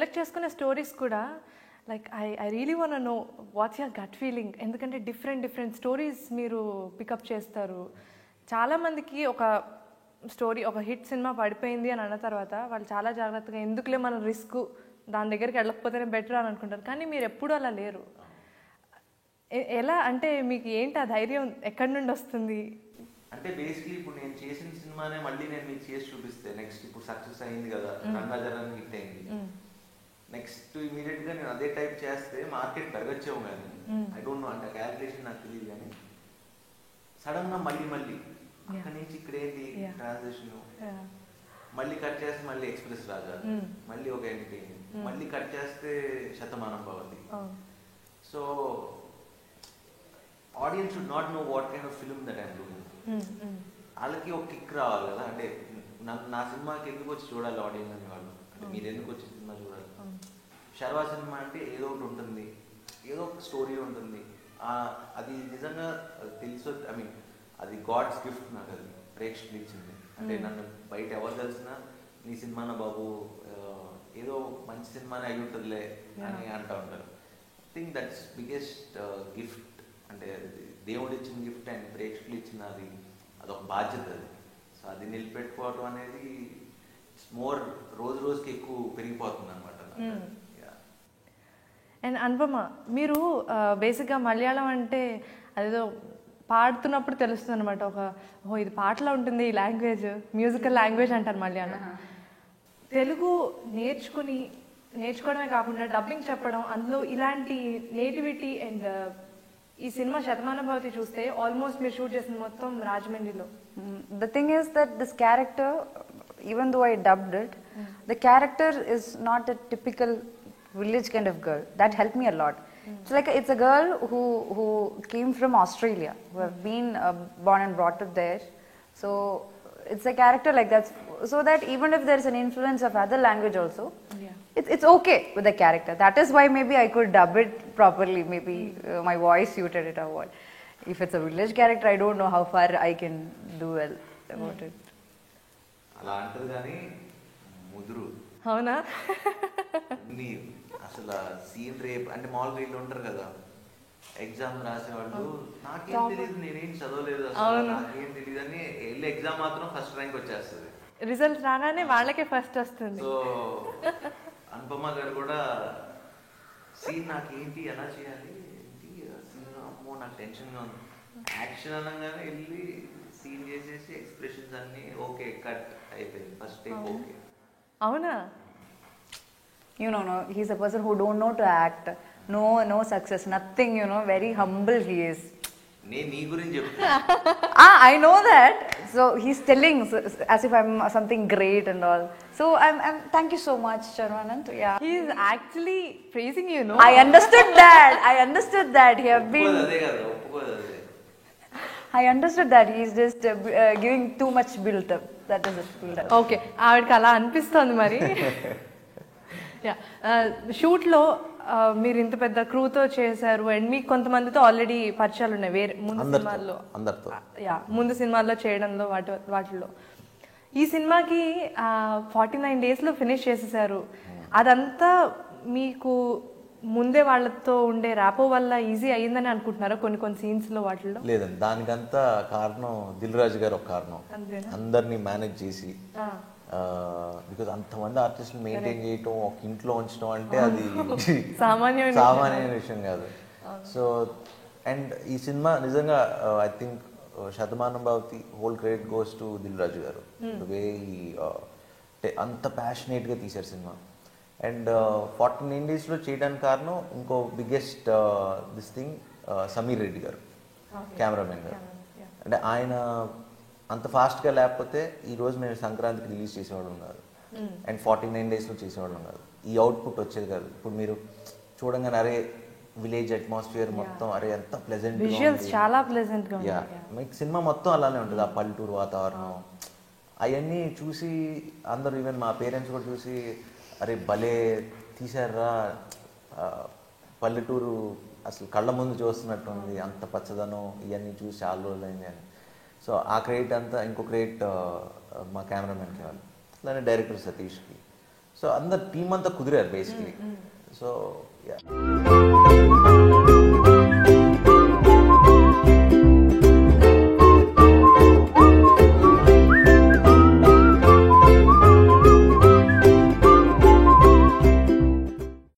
Select చేసుకునే stories కూడా like I really want know what's your gut feeling. ఎందుకంటే different stories మీరు pick up చేస్తారు. చాలామందికి ఒక స్టోరీ, ఒక హిట్ సినిమా పడిపోయింది అని అన్న తర్వాత వాళ్ళు చాలా జాగ్రత్తగా ఎందుకులే మన రిస్క్, దాని దగ్గరికి వెళ్ళకపోతేనే బెటర్ అని అనుకుంటారు. కానీ మీరు ఎప్పుడూ అలా లేరు. ఎలా అంటే మీకు ఏంటి ఆ ధైర్యం ఎక్కడి నుండి వస్తుంది? అంటే బేసిక్లీ ఇప్పుడు నేను చేసిన సినిమానే మళ్ళీ నేను మీకు చేసి చూపిస్తే నెక్స్ట్ ఇప్పుడు సక్సెస్ అయింది కదా, రంగాజరాన్ని హిట్ అయింది, నెక్స్ట్ ఇమీడియట్ గా నేను అదే టైప్ చేస్తే మార్కెట్ పెరగచ్చేమో కానీ ఐ డోంట్ నో, అంటే క్యాల్కులేషన్ నాకు తెలియదు. కానీ సడన్ గా మళ్ళీ అక్కడి నుంచి ఇక్కడ ఏంటి ట్రాన్సాక్షన్, మళ్ళీ కట్ చేస్తే మళ్ళీ ఎక్స్ప్రెస్ రాజా, మళ్ళీ ఒక ఎంపీ, మళ్ళీ కట్ చేస్తే Shatamanam Bhavati. So audience should not know what kind of film that I'm doing. వాళ్ళకి ఒక కిక్ రావాలి కదా, అంటే నా సినిమాకి ఎందుకు వచ్చి చూడాలి ఆడియన్స్ అని వాళ్ళు, అంటే మీరు ఎందుకు వచ్చి సినిమా చూడాలి. శర్వా సినిమా అంటే ఏదో ఒకటి ఉంటుంది, ఏదో ఒక స్టోరీ ఉంటుంది. అది నిజంగా తెలుసు, ఐ మీన్ అది గాడ్స్ గిఫ్ట్ నాకు, అది ప్రేక్షకులు ఇచ్చింది. అంటే నన్ను బయట ఎవరు తెలిసినా నీ సినిమాన బాబు ఏదో మంచి సినిమానే అయి ఉంటుందిలే అని అంటూ ఉంటారు. I think that's biggest gift, అంటే దేవుడు ఇచ్చిన గిఫ్ట్ అండ్ ప్రేక్షకులు ఇచ్చిన అదొక బాధ్యత. అది సో అది నిలబెట్టుకోవడం అనేది మోర్ రోజుకి ఎక్కువ పెరిగిపోతుంది అనమాట. అండ్ అనుపమ, మీరు బేసిక్గా మలయాళం అంటే అదేదో పాడుతున్నప్పుడు తెలుస్తుంది అనమాట, ఇది పాటలో ఉంటుంది ఈ లాంగ్వేజ్, మ్యూజికల్ లాంగ్వేజ్ అంటారు మలయాళం. తెలుగు నేర్చుకోవడమే కాకుండా డబ్బింగ్ చెప్పడం, అందులో ఇలాంటి నేటివిటీ అండ్ ఈ సినిమా శతమానం భవతి చూస్తే ఆల్మోస్ట్ మీరు షూట్ చేసిన మొత్తం రాజమండ్రిలో. The thing is that this character, even though I dubbed it, the character is not a typical village kind of girl. That helped me a lot. It's a girl who came from Australia, who have been born and brought up there. So it's a character like that, so that even if there is an influence of other language also, it's okay with the character. That is why maybe I could dub it properly, maybe my voice suited it or what. If it's a village character, I don't know how far I can do well about it. అలా అంటారు కానీ ముదురు అవునా? అసలు scene rape అంటే మామూలుగా వీళ్ళు ఉంటారు కదా, ఎగ్జామ్ రాసేవాళ్ళు, నాకేం తెలియదు, నేనేం చదవలేదు, అసలు నాకేం తెలియదు అని వెళ్ళి ఎగ్జామ్ మాత్రం ఫస్ట్ ర్యాంక్ వచ్చేస్తుంది, రిజల్ట్ రాగానే వాళ్ళకే ఫస్ట్ వస్తుంది. సో అనుపమ గారు కూడా సీన్ నాకేంటి ఎలా చేయాలి సీన్, అమ్మో నాకు టెన్షన్గా ఉంది, యాక్షన్ అనగానే వెళ్ళి సీన్ చేసేసి ఎక్స్ప్రెషన్స్ అన్ని ఓకే కట్ అయిపోయింది, ఫస్ట్ టేక్ ఓకే. అవునా? No, he's a person who don't know to act. No success, nothing, very humble he is. నేను నీ గురించి చెప్తున్నా. I know that. So he's telling as if I'm something great and all. So I'm thank you so much, Sharvanand. Yeah. He is actually praising you, no? I understood that. He have been. I understood that he is just giving too much build up. That is it. Build up. Okay. ఆవిడకి అలా అనిపిస్తుంది మరి. షూట్లో మీరు ఇంత పెద్ద క్రూతో చేశారు and మీకు కొంతమందితో ఆల్రెడీ పరిచయాలు ఉన్నాయి వేరే ముందు సినిమాల్లో చేయడంలో వాటిలో. ఈ సినిమాకి 49 daysలో ఫినిష్ చేసేసారు. అదంతా మీకు ముందే వాళ్ళతో ఉండే ర్యాపో వల్ల ఈజీ అయ్యిందని అనుకుంటున్నారా కొన్ని సీన్స్లో వాటిల్లో? లేదండి, దానికంతా కారణం దిల్ రాజు గారు ఒక కారణం. అందరినీ మేనేజ్ చేసి, బికాజ్ అంతమంది ఆర్టిస్టులు మెయింటైన్ చేయటం, ఒక ఇంట్లో ఉంచడం అంటే అది సామాన్యమైన విషయం కాదు. సో అండ్ ఈ సినిమా నిజంగా I think Shatamanam Bhavathi whole credit goes to Dil Raju garu. వే అంత ప్యాషనేట్గా తీశారు సినిమా. అండ్ 49 daysలో చేయడానికి కారణం ఇంకో biggest this thing Sameer Reddy గారు, కెమెరామెన్ గారు. అంటే ఆయన అంత ఫాస్ట్గా లేకపోతే ఈరోజు మేము సంక్రాంతికి రిలీజ్ చేసేవాళ్ళం కాదు, అండ్ 49 daysలో చేసేవాళ్ళం కాదు, ఈ అవుట్పుట్ వచ్చేది కాదు. ఇప్పుడు మీరు చూడంగానే అరే విలేజ్ అట్మాస్ఫియర్ మొత్తం అరే ఎంత ప్లెజెంట్, చాలా ప్లెజెంట్. మీకు సినిమా మొత్తం అలానే ఉంటుంది, ఆ పల్లెటూరు వాతావరణం అవన్నీ చూసి అందరూ, ఈవెన్ మా పేరెంట్స్ కూడా చూసి అరే భలే తీశారా, పల్లెటూరు అసలు కళ్ళ ముందు చూస్తున్నట్టు ఉంది, అంత పచ్చదనం ఇవన్నీ చూసి చాలా రోజులైంది అని. సో ఆ క్రెడిట్ అంతా ఇంకో క్రెడిట్ మా కెమెరామెన్కి వాళ్ళు, అలానే డైరెక్టర్ సతీష్కి. సో అందరు టీం అంతా కుదిరారు బేసిక్లీ. So yeah